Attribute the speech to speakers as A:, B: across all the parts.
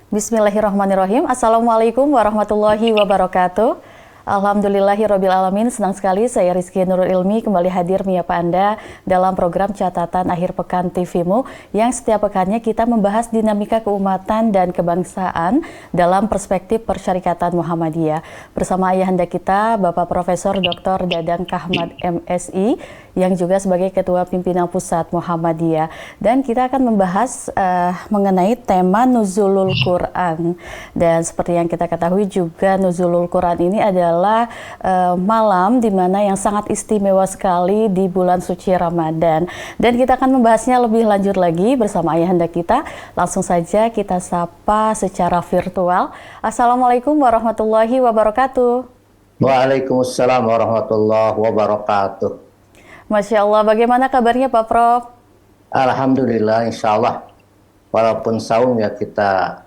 A: Bismillahirrahmanirrahim. Assalamualaikum warahmatullahi wabarakatuh. Alhamdulillahirabbil alamin. Senang sekali saya Rizky Nurul Ilmi kembali hadir menyapa Anda dalam program Catatan Akhir Pekan TVMU yang setiap pekannya kita membahas dinamika keumatan dan kebangsaan dalam perspektif Persyarikatan Muhammadiyah. Bersama ayahanda kita Bapak Profesor Dr. Dadang Kahmad MSI yang juga sebagai Ketua Pimpinan Pusat Muhammadiyah. Dan kita akan membahas mengenai tema Nuzulul Quran. Dan seperti yang kita ketahui juga Nuzulul Quran ini adalah malam di mana yang sangat istimewa sekali di bulan suci Ramadan. Dan kita akan membahasnya lebih lanjut lagi bersama ayahanda kita. Langsung saja kita sapa secara virtual. Assalamualaikum warahmatullahi wabarakatuh.
B: Waalaikumsalam warahmatullahi wabarakatuh.
A: Masya Allah, bagaimana kabarnya Pak Prof?
B: Alhamdulillah, insya Allah. Walaupun saum ya kita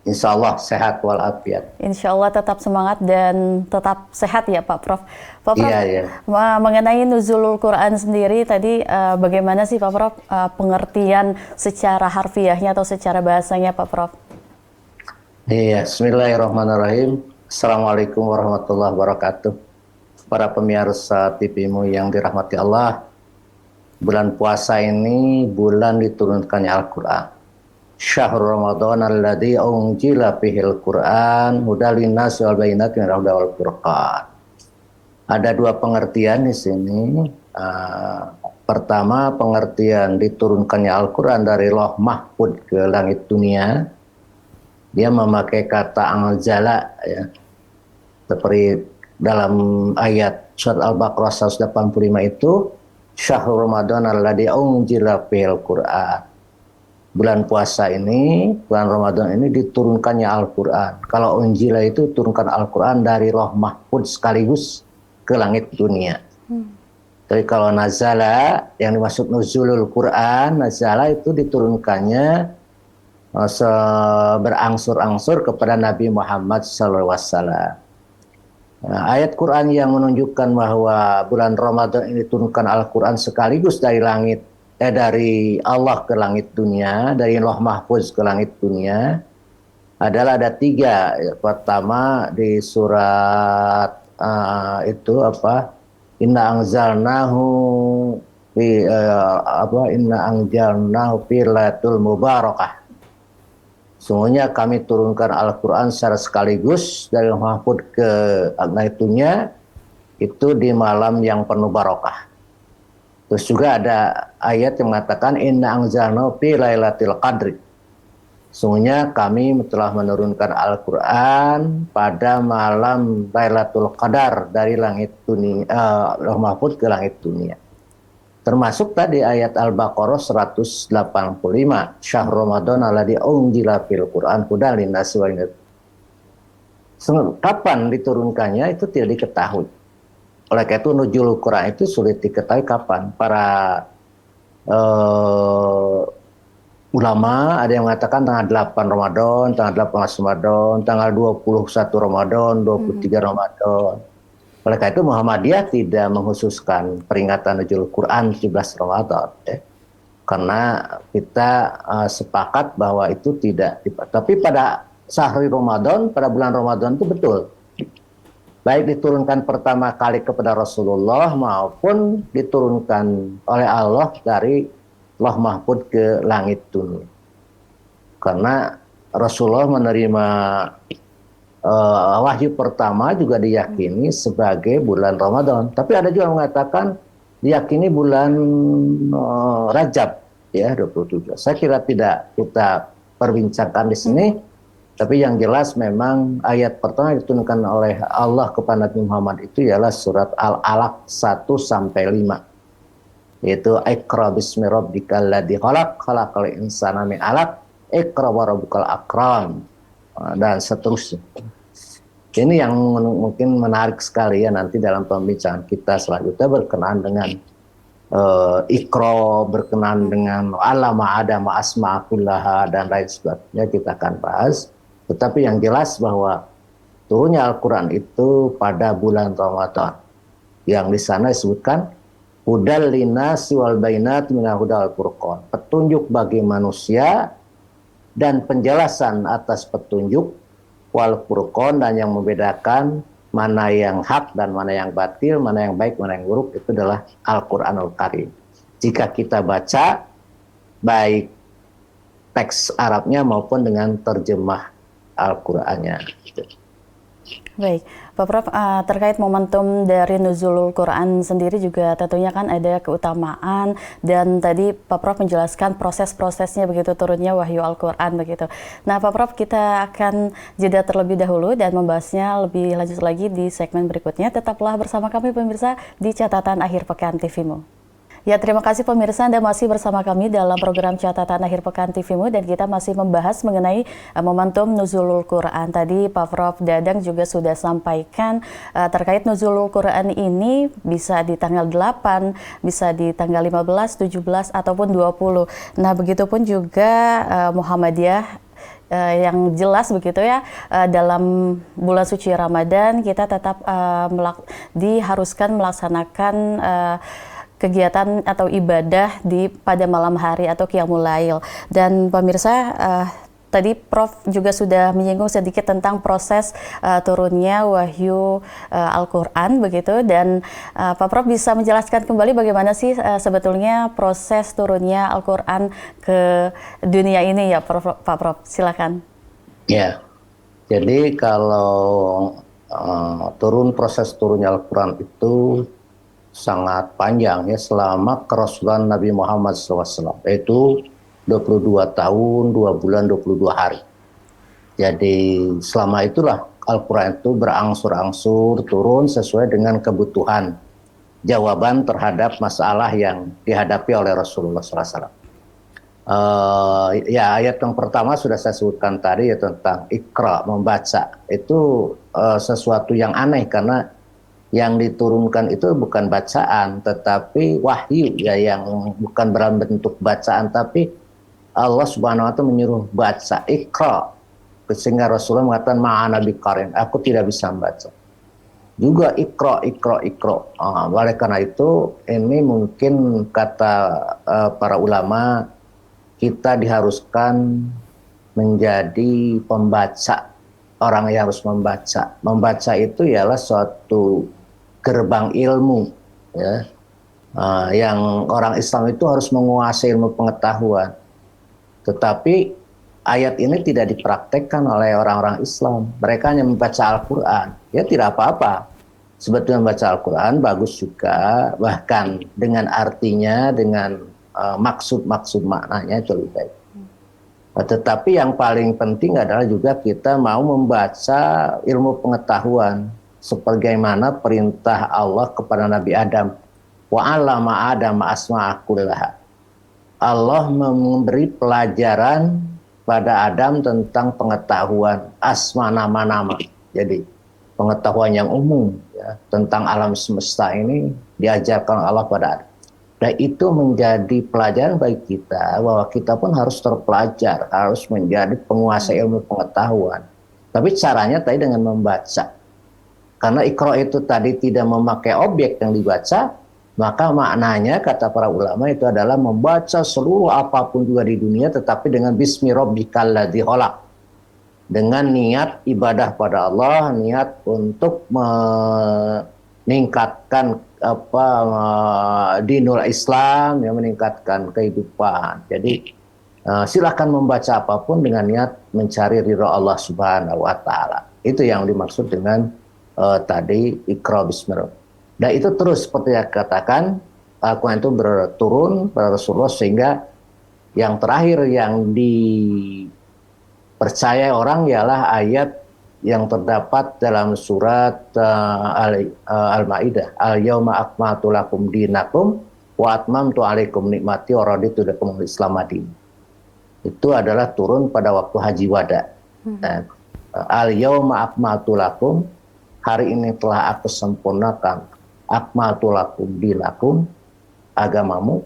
B: insya Allah sehat walafiat.
A: Insya Allah tetap semangat dan tetap sehat ya Pak Prof. Pak Prof,
B: Iya.
A: mengenai Nuzulul Quran sendiri tadi bagaimana sih Pak Prof pengertian secara harfiahnya atau secara bahasanya Pak Prof?
B: Iya, Bismillahirrahmanirrahim. Assalamualaikum warahmatullahi wabarakatuh. Para pemirsa TVMU yang dirahmati Allah, bulan puasa ini bulan diturunkannya Al-Quran. Syahrul Ramadan alladzi unzila fihil Quran hudal linnasi wal bayyinatin minal huda wal furqan. Ada dua pengertian di sini. Pertama, pengertian diturunkannya Al-Quran dari Lauh Mahfuz ke langit dunia. Dia memakai kata anzala ya. Seperti dalam ayat surat Al-Baqarah 185 itu, Syahrul Ramadan alladzi unzila fihil Quran. Bulan puasa ini, bulan Ramadan ini diturunkannya Al-Quran. Kalau unzila itu turunkan Al-Quran dari Lauh Mahfuz sekaligus ke langit dunia. Tapi kalau nazala, yang dimaksud nuzulul Quran, nazala itu diturunkannya berangsur-angsur kepada Nabi Muhammad SAW. Nah, ayat Quran yang menunjukkan bahwa bulan Ramadan ini turunkan Al-Quran sekaligus dari Allah ke langit dunia, dari Lauh Mahfuz ke langit dunia, adalah ada tiga. Pertama di surat Inna anzalnahu fi lailatul mubarakah. Sungguhnya kami turunkan Al-Quran secara sekaligus dari Lauh Mahfuz ke langit dunia itu di malam yang penuh barokah. Terus juga ada ayat yang mengatakan Inna anzalnahu fi lailatul qadri. Sungguhnya kami telah menurunkan Al-Quran pada malam Lailatul Qadar dari langit dunia, Lauh Mahfuz ke langit dunia. Termasuk tadi ayat Al-Baqarah 185, Syahrul Ramadan alladzi unzila fil Quran hudal linnasi wal bayyinatin. Kapan diturunkannya itu tidak diketahui. Oleh karena itu nuzulul Quran itu sulit diketahui kapan. Para ulama ada yang mengatakan tanggal 8 Ramadan, tanggal 18 Ramadan, tanggal 21 Ramadan, 23 Ramadan. Oleh karena itu Muhammadiyah tidak menghususkan peringatan Nuzulul Quran 17 Ramadan. Karena kita sepakat bahwa itu tidak. Tapi pada sahri Ramadan, pada bulan Ramadan itu betul. Baik diturunkan pertama kali kepada Rasulullah maupun diturunkan oleh Allah dari Lauh Mahfuz ke langit dunia. Karena Rasulullah menerima wahyu pertama juga diyakini sebagai bulan Ramadan. Tapi ada juga yang mengatakan diyakini bulan Rajab ya 27. Saya kira tidak kita perbincangkan di sini. Tapi yang jelas memang ayat pertama diturunkan oleh Allah kepada Nabi Muhammad itu ialah surat Al-Alaq 1 sampai 5. Yaitu Iqra bismi rabbikal ladzi khalaq, khalaqal insana min 'alaq, Iqra wa rabbukal akram, dan seterusnya. Ini yang mungkin menarik sekali ya nanti dalam pembicaraan kita selanjutnya berkenaan dengan Iqra, berkenaan dengan Allama Adama asma kullaha dan lain sebagainya kita akan bahas. Tetapi yang jelas bahwa turunnya Al-Quran itu pada bulan Ramadan yang di sana disebutkan hudal linnasi wal bayyinatin minal huda wal furqan, petunjuk bagi manusia dan penjelasan atas petunjuk, wal furqan, dan yang membedakan mana yang hak dan mana yang batil, mana yang baik, mana yang buruk, itu adalah Al-Qur'anul Karim. Jika kita baca baik teks Arabnya maupun dengan terjemah Al-Qur'annya.
A: Baik, Pak Prof, terkait momentum dari nuzulul Quran sendiri juga tentunya kan ada keutamaan, dan tadi Pak Prof menjelaskan proses-prosesnya begitu turunnya wahyu Al-Quran begitu. Nah Pak Prof, kita akan jeda terlebih dahulu dan membahasnya lebih lanjut lagi di segmen berikutnya. Tetaplah bersama kami pemirsa di Catatan Akhir Pekan TVmu. Ya, terima kasih pemirsa, Anda masih bersama kami dalam program Catatan Akhir Pekan TVmu, dan kita masih membahas mengenai momentum nuzulul Quran. Tadi Pak Prof Dadang juga sudah sampaikan terkait nuzulul Quran ini bisa di tanggal 8, bisa di tanggal 15, 17, ataupun 20. Nah, begitupun juga Muhammadiyah yang jelas begitu ya, dalam bulan suci Ramadan kita tetap diharuskan melaksanakan kegiatan atau ibadah pada malam hari atau qiyamul lail. Dan pemirsa, tadi Prof juga sudah menyinggung sedikit tentang proses turunnya wahyu Al-Quran begitu, dan Pak Prof bisa menjelaskan kembali bagaimana sih sebetulnya proses turunnya Al-Quran ke dunia ini ya Pak Prof, silakan.
B: Ya, jadi kalau proses turunnya Al-Quran itu sangat panjang ya, selama kerasulan Nabi Muhammad SAW, yaitu 22 tahun, 2 bulan, 22 hari. Jadi selama itulah Al-Quran itu berangsur-angsur turun sesuai dengan kebutuhan jawaban terhadap masalah yang dihadapi oleh Rasulullah SAW. Ya, ayat yang pertama sudah saya sebutkan tadi ya, tentang Iqra, membaca. Itu sesuatu yang aneh karena yang diturunkan itu bukan bacaan, tetapi wahyu ya, yang bukan dalam bentuk bacaan, tapi Allah Subhanahu wa Ta'ala menyuruh baca, Iqra, sehingga Rasulullah mengatakan ma'ana biqarin, aku tidak bisa membaca. Juga Iqra. Oleh karena itu ini mungkin kata para ulama, kita diharuskan menjadi pembaca, orang yang harus membaca. Membaca itu ialah suatu gerbang ilmu ya, yang orang Islam itu harus menguasai ilmu pengetahuan. Tetapi ayat ini tidak dipraktekkan oleh orang-orang Islam. Mereka hanya membaca Al-Quran. Ya tidak apa-apa, sebetulnya membaca Al-Quran bagus juga, bahkan dengan artinya, dengan maksud-maksud maknanya itu lebih baik. Tetapi yang paling penting adalah juga kita mau membaca ilmu pengetahuan, sebagaimana perintah Allah kepada Nabi Adam, wa 'allama Adam asma'a kullaha. Allah memberi pelajaran pada Adam tentang pengetahuan asma, nama-nama. Jadi pengetahuan yang umum ya, tentang alam semesta ini diajarkan Allah pada Adam. Dan itu menjadi pelajaran bagi kita, bahwa kita pun harus terpelajar, harus menjadi penguasa ilmu pengetahuan. Tapi caranya tadi dengan membaca. Karena Iqra itu tadi tidak memakai objek yang dibaca, maka maknanya kata para ulama itu adalah membaca seluruh apapun juga di dunia, tetapi dengan bismi rabbikal ladzi khalaq, dengan niat ibadah pada Allah, niat untuk meningkatkan dinul Islam, yang meningkatkan kehidupan. Jadi silakan membaca apapun dengan niat mencari ridha Allah Subhanahu wa Ta'ala. Itu yang dimaksud dengan tadi Iqra bismi rabbik. Dan itu terus seperti yang katakan, Al-Quran itu berturun pada Rasulullah, sehingga yang terakhir yang dipercaya orang ialah ayat yang terdapat dalam surat Al-Maidah, al-yauma akmaltu lakum dinakum wa atmamtu alaikum nikmati wa raditu lakum al-Islam madin. Itu adalah turun pada waktu haji wada. Al-yauma akmaltu lakum, hari ini telah aku sempurnakan, akmaltu lakum dinakum, agamamu.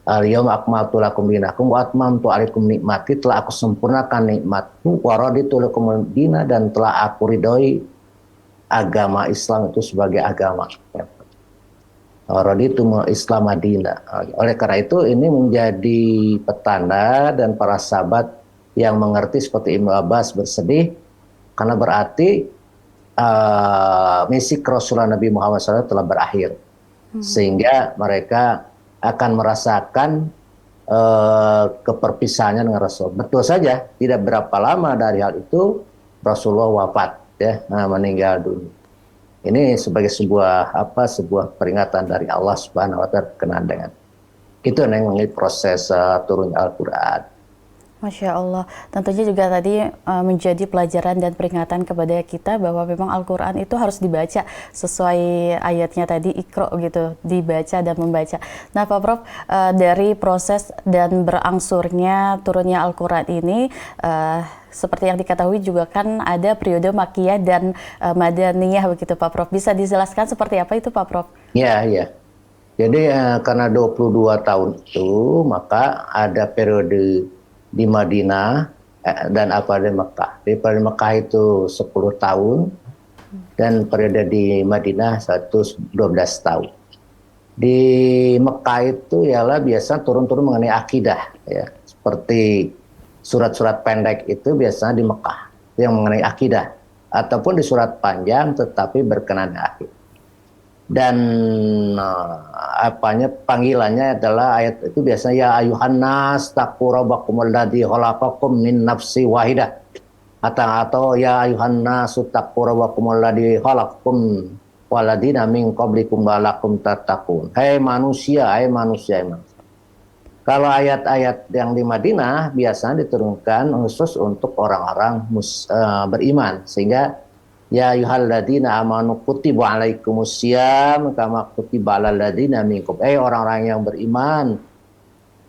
B: Al-yauma akmaltu lakum dinakum wa atmamtu alaikum nikmati, telah aku sempurnakan nikmatku, wa raditu lakum dina, dan telah aku ridhoi agama Islam itu sebagai agama. Raditu Islam Madinah. Oleh karena itu ini menjadi petanda dan para sahabat yang mengerti seperti Ibnu Abbas bersedih karena berarti misi kerasulan Nabi Muhammad SAW telah berakhir, sehingga mereka akan merasakan keperpisahannya dengan Rasul. Betul saja, tidak berapa lama dari hal itu Rasulullah wafat, ya, meninggal dunia. Ini sebagai sebuah peringatan dari Allah Subhanahu Wa Taala berkenaan dengan itu mengenai proses turunnya Al-Quran.
A: Masya Allah, tentunya juga tadi menjadi pelajaran dan peringatan kepada kita bahwa memang Al-Quran itu harus dibaca sesuai ayatnya tadi, Iqra gitu, dibaca dan membaca. Nah Pak Prof, dari proses dan berangsurnya turunnya Al-Quran ini, seperti yang diketahui juga kan ada periode Makkiyah dan Madaniyah begitu Pak Prof. Bisa dijelaskan seperti apa itu Pak Prof?
B: Ya, ya. Jadi karena 22 tahun itu, maka ada periode di Madinah dan di Mekah. Di periode Mekah itu 10 tahun dan periode di Madinah 12 tahun. Di Mekah itu ialah biasa turun-turun mengenai akidah, ya. Seperti surat-surat pendek itu biasanya di Mekah yang mengenai akidah, ataupun di surat panjang tetapi berkenaan akidah. Dan panggilannya adalah ayat itu biasanya ya ayuhan nas taqu rabbakumul ladzi khalaqakum min nafsi wahidah, atau ya ayuhan nas taqu rabbakumul ladzi khalaqakum waladina min qablikum la'allakum tattaqun. Hai manusia, hai manusia, hai manusia. Kalau ayat-ayat yang di Madinah biasanya diturunkan khusus untuk orang-orang beriman, sehingga ya ayyuhalladzina amanu kutiba alaikumusiyam kama kutiba alal ladzina min qablikum. Orang-orang yang beriman,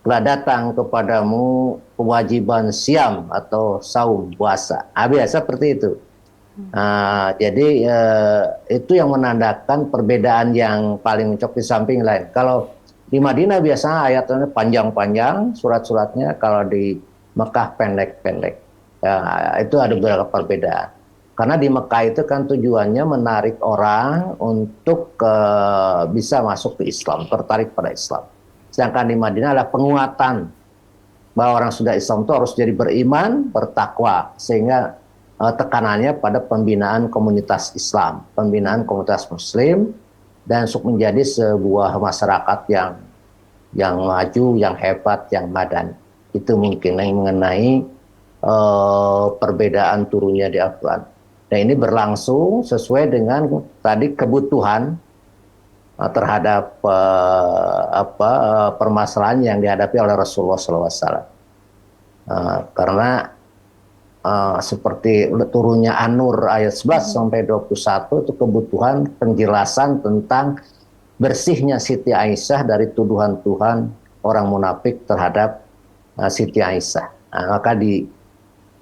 B: telah datang kepadamu kewajiban siam atau saum puasa. Biasa seperti itu. Jadi itu yang menandakan perbedaan yang paling mencolok di samping lain. Kalau di Madinah biasanya ayatnya panjang-panjang surat-suratnya, kalau di Mekah pendek-pendek. Ya, itu ada beberapa perbedaan. Karena di Mekah itu kan tujuannya menarik orang untuk bisa masuk ke Islam, tertarik pada Islam. Sedangkan di Madinah adalah penguatan bahwa orang sudah Islam itu harus jadi beriman, bertakwa, sehingga tekanannya pada pembinaan komunitas Islam, pembinaan komunitas Muslim, dan untuk menjadi sebuah masyarakat yang maju, yang hebat, yang madani. Itu mungkin yang mengenai perbedaan turunnya di Al-Quran. Dan ini berlangsung sesuai dengan tadi kebutuhan terhadap permasalahan yang dihadapi oleh Rasulullah SAW. Karena seperti turunnya An-Nur ayat 11 sampai 21 itu kebutuhan penjelasan tentang bersihnya Siti Aisyah dari tuduhan-tuduhan orang munafik terhadap Siti Aisyah. Maka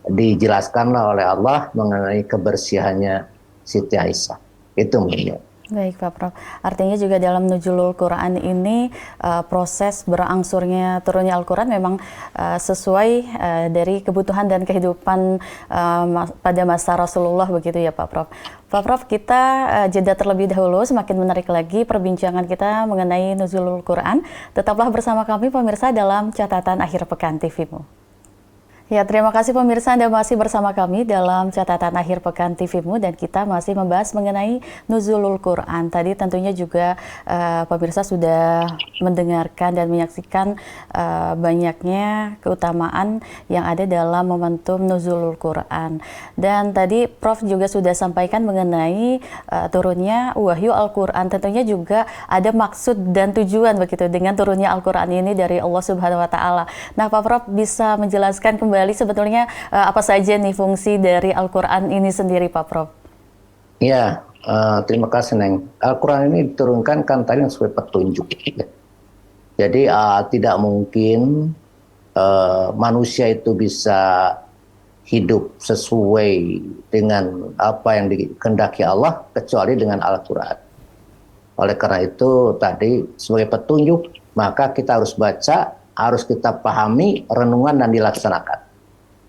B: dijelaskanlah oleh Allah mengenai kebersihannya Siti Aisyah. Itu mungkin.
A: Baik Pak Prof. Artinya juga dalam Nuzulul Quran ini proses berangsurnya turunnya Al-Quran memang sesuai dari kebutuhan dan kehidupan pada masa Rasulullah begitu ya Pak Prof. Pak Prof, kita jeda terlebih dahulu, semakin menarik lagi perbincangan kita mengenai Nuzulul Quran. Tetaplah bersama kami pemirsa dalam Catatan Akhir Pekan TV-mu. Ya, terima kasih pemirsa, Anda masih bersama kami dalam Catatan Akhir Pekan TV-mu dan kita masih membahas mengenai Nuzulul Quran. Tadi tentunya juga pemirsa sudah mendengarkan dan menyaksikan banyaknya keutamaan yang ada dalam momentum Nuzulul Quran. Dan tadi Prof juga sudah sampaikan mengenai turunnya wahyu Al-Quran. Tentunya juga ada maksud dan tujuan begitu dengan turunnya Al-Quran ini dari Allah Subhanahu Wa Taala. Nah, Pak Prof bisa menjelaskan kembali sebetulnya apa saja nih fungsi dari Al-Quran ini sendiri Pak Prof?
B: Ya, terima kasih Neng. Al-Quran ini diturunkan kan tadi sebagai petunjuk. Jadi tidak mungkin manusia itu bisa hidup sesuai dengan apa yang dikehendaki Allah kecuali dengan Al-Quran. Oleh karena itu tadi sebagai petunjuk maka kita harus baca, harus kita pahami, renungan dan dilaksanakan.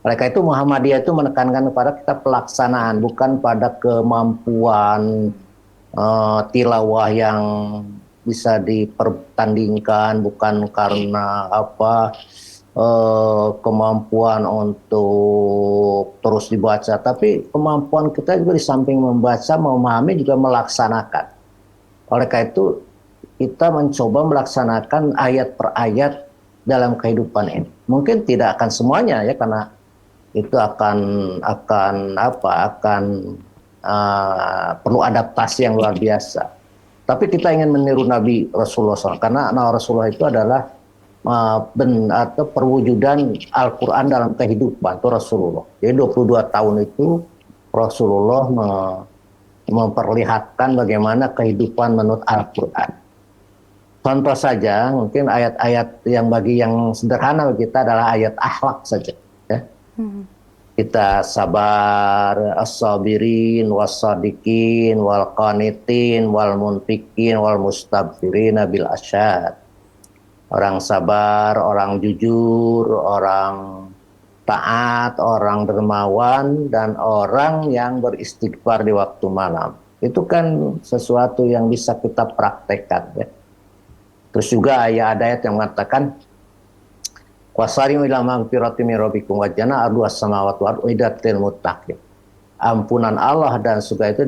B: Oleh karena itu Muhammadiyah itu menekankan kepada kita pelaksanaan, bukan pada kemampuan tilawah yang bisa dipertandingkan, bukan karena kemampuan untuk terus dibaca, tapi kemampuan kita juga di samping membaca, memahami juga melaksanakan. Oleh karena itu kita mencoba melaksanakan ayat per ayat dalam kehidupan ini. Mungkin tidak akan semuanya ya, karena itu akan perlu adaptasi yang luar biasa. Tapi kita ingin meniru Nabi Rasulullah SAW, karena Nabi Rasulullah itu adalah atau perwujudan Al-Quran dalam kehidupan itu Rasulullah. Jadi 22 tahun itu Rasulullah memperlihatkan bagaimana kehidupan menurut Al-Quran. Contoh saja, mungkin ayat-ayat yang bagi yang sederhana bagi kita adalah ayat akhlak saja. Ya. Kita sabar, as-sabirin, was-sadiqin, wal-qanitin, wal-munfikin, wal-mustabfirin bil asyad. Orang sabar, orang jujur, orang taat, orang dermawan, dan orang yang beristighfar di waktu malam. Itu kan sesuatu yang bisa kita praktekkan. Ya. Terus juga ada ayat yang mengatakan, wasari'u ila magfirati min rabbikum wa jannatin arduhas samawati wal ardu uiddat lil muttaqin. Ampunan Allah dan surga itu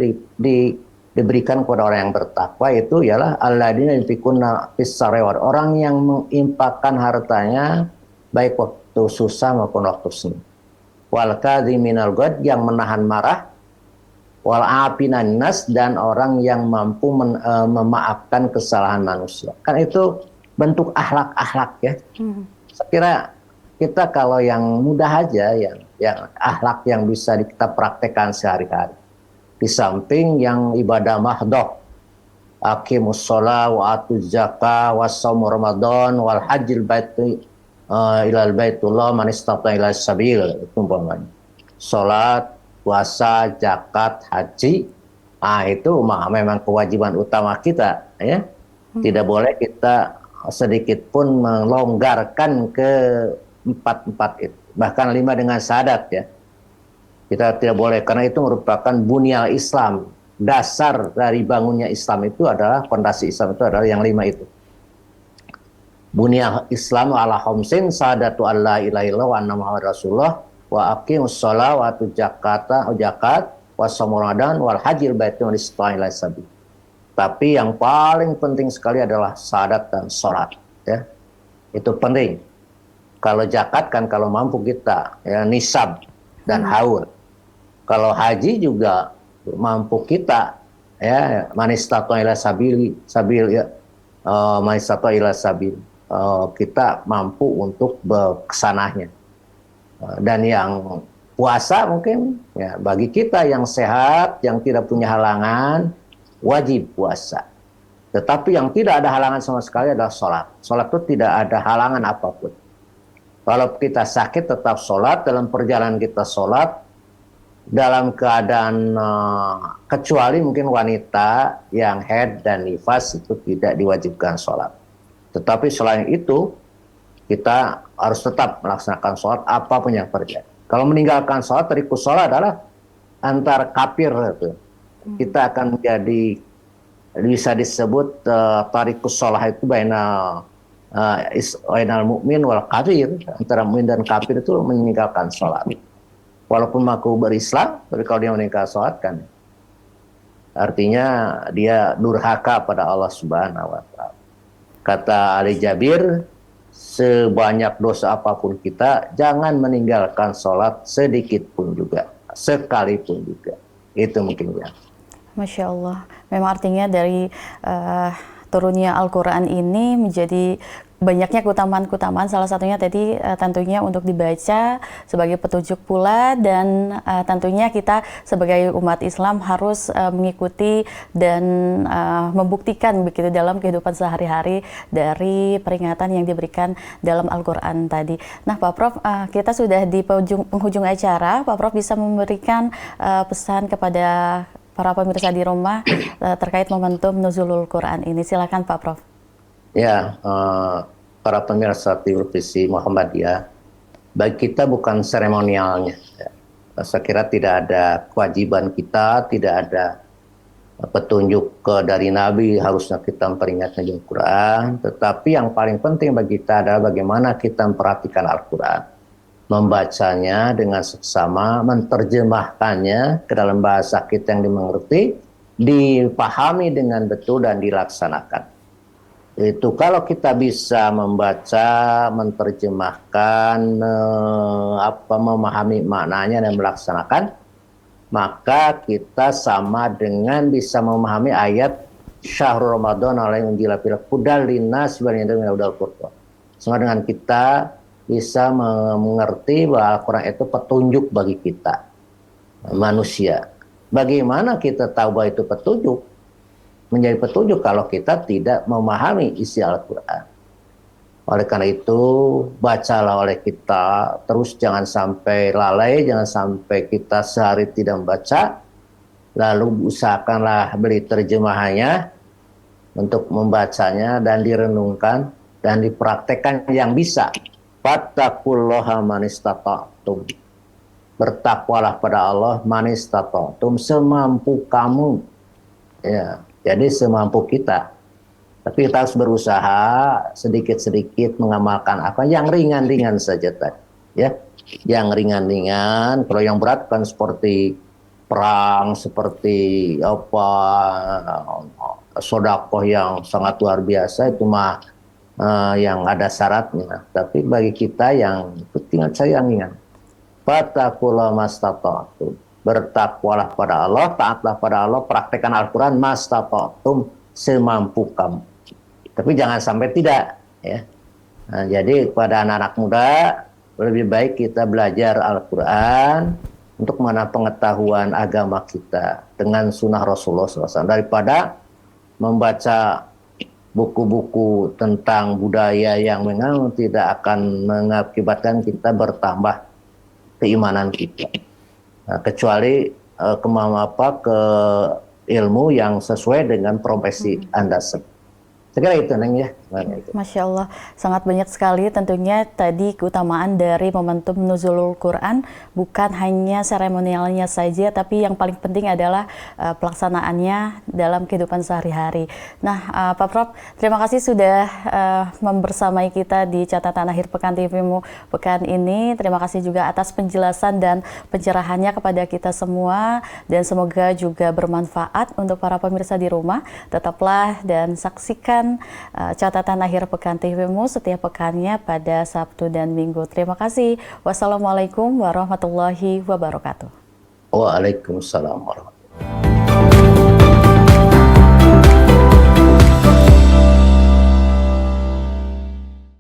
B: diberikan kepada orang yang bertakwa, itu ialah alladzina yunfikuna fis sarayat, orang yang menginfakkan hartanya baik waktu susah maupun waktu senang. Wal kadhiminal ghadz, yang menahan marah, wal afinan nas, dan orang yang mampu memaafkan kesalahan manusia. Kan itu bentuk akhlak-akhlak ya. Saya kira kita kalau yang mudah aja, yang akhlak yang bisa kita praktekkan sehari-hari. Di samping yang ibadah mahdoh, aqimus sholat wa atuz zakah wa shaum ramadan wal hajjil baiti ilal baitullah man istata ila sabil, itu umpamanya. Salat, puasa, zakat, haji, itu memang kewajiban utama kita ya. Tidak boleh kita sedikit pun melonggarkan ke empat itu, bahkan 5 dengan syahadat ya. Kita tidak boleh, karena itu merupakan bunyal Islam. Dasar dari bangunnya Islam itu adalah, fondasi Islam itu adalah yang 5 itu. Bunyal Islam ala khamsin, syahadatu alla ilaha illallah wa anna muhammadar rasulullah, wa aqimus shalah wa atuz zakat wa shaum ramadan wal hajjil baiti man istata'a ilaihi sabil. Tapi yang paling penting sekali adalah syahadat dan sholat ya. Itu penting. Kalau zakat kan kalau mampu kita ya, nisab dan haul. Kalau haji juga mampu kita ya, manistata ila sabil ya, manistata ila sabil, kita mampu untuk berkesananya. Dan yang puasa mungkin ya, bagi kita yang sehat, yang tidak punya halangan, wajib puasa. Tetapi yang tidak ada halangan sama sekali adalah sholat. Sholat itu tidak ada halangan apapun. Kalau kita sakit tetap sholat, dalam perjalanan kita sholat, dalam keadaan kecuali mungkin wanita yang haid dan nifas itu tidak diwajibkan sholat. Tetapi selain itu kita harus tetap melaksanakan sholat apapun yang terjadi. Kalau meninggalkan sholat, tarikus sholat adalah antar kafir itu. Kita akan menjadi, bisa disebut tarikus sholat itu bainal mu'min wal kafir, antara mu'min dan kafir itu meninggalkan sholat. Walaupun mengaku berislam, tapi kalau dia meninggalkan sholat kan artinya dia durhaka pada Allah Subhanahu wa Ta'ala. Kata Ali Jabir, sebanyak dosa apapun kita, jangan meninggalkan sholat sedikit pun juga, sekalipun juga. Itu mungkin ya.
A: Masya Allah. Memang artinya dari turunnya Al-Quran ini menjadi banyaknya keutamaan-keutamaan, salah satunya tadi tentunya untuk dibaca sebagai petunjuk pula, dan tentunya kita sebagai umat Islam harus mengikuti dan membuktikan begitu dalam kehidupan sehari-hari dari peringatan yang diberikan dalam Al-Quran tadi. Nah Pak Prof, kita sudah di penghujung acara. Pak Prof bisa memberikan pesan kepada para pemirsa di rumah terkait momentum Nuzulul Quran ini. Silakan Pak Prof.
B: Ya, para pemirsa televisi Muhammadiyah, bagi kita bukan seremonialnya. Ya. Saya kira tidak ada kewajiban kita, tidak ada petunjuk dari Nabi, harusnya kita memperingatkan dengan Quran. Tetapi yang paling penting bagi kita adalah bagaimana kita memperhatikan Al-Quran, membacanya dengan seksama, menerjemahkannya ke dalam bahasa kita yang dimengerti, dipahami dengan betul dan dilaksanakan. Itu kalau kita bisa membaca, menerjemahkan, memahami maknanya dan melaksanakan, maka kita sama dengan bisa memahami ayat Syahrul Ramadan alaihi unzila fil hudal linnas wal hidayah. Sama dengan kita bisa mengerti bahwa Al-Quran itu petunjuk bagi kita manusia. Bagaimana kita tahu bahwa itu petunjuk? Menjadi petunjuk kalau kita tidak memahami isi Al-Quran. Oleh karena itu, bacalah oleh kita, terus jangan sampai lalai, jangan sampai kita sehari tidak membaca, lalu usahakanlah beli terjemahannya untuk membacanya dan direnungkan dan dipraktekkan yang bisa. Fattaqullaha manistata'tum. Bertakwalah pada Allah manistata'tum, semampu kamu. Ya, jadi semampu kita. Tapi kita harus berusaha sedikit-sedikit mengamalkan apa yang ringan-ringan saja tadi, ya. Yang ringan-ringan, kalau yang berat kan seperti perang, seperti sedekah yang sangat luar biasa, itu mah yang ada syaratnya. Tapi bagi kita yang tinggal saya yang ringan. Fattaqullaha mastata'tum. Bertakwalah pada Allah, taatlah pada Allah, praktekkan Al-Quran mastata'tum, semampu kamu. Tapi jangan sampai tidak, ya. Nah, jadi pada anak-anak muda lebih baik kita belajar Al-Quran untuk menambah pengetahuan agama kita dengan sunnah Rasulullah SAW daripada membaca buku-buku tentang budaya yang memang tidak akan mengakibatkan kita bertambah keimanan kita. Nah, kecuali ke ilmu yang sesuai dengan profesi Anda sendiri. Segera itu, Neng, ya.
A: Masya Allah, sangat banyak sekali tentunya tadi keutamaan dari momentum Nuzulul Quran, bukan hanya seremonialnya saja, tapi yang paling penting adalah pelaksanaannya dalam kehidupan sehari-hari. Nah, Pak Prof, terima kasih sudah membersamai kita di catatan akhir pekan TVMU pekan ini. Terima kasih juga atas penjelasan dan pencerahannya kepada kita semua, dan semoga juga bermanfaat untuk para pemirsa di rumah. Tetaplah dan saksikan catatan akhir pekan TVMU setiap pekannya pada Sabtu dan Minggu. Terima kasih. Wassalamualaikum warahmatullahi wabarakatuh.
B: Waalaikumsalam warahmatullahi wabarakatuh.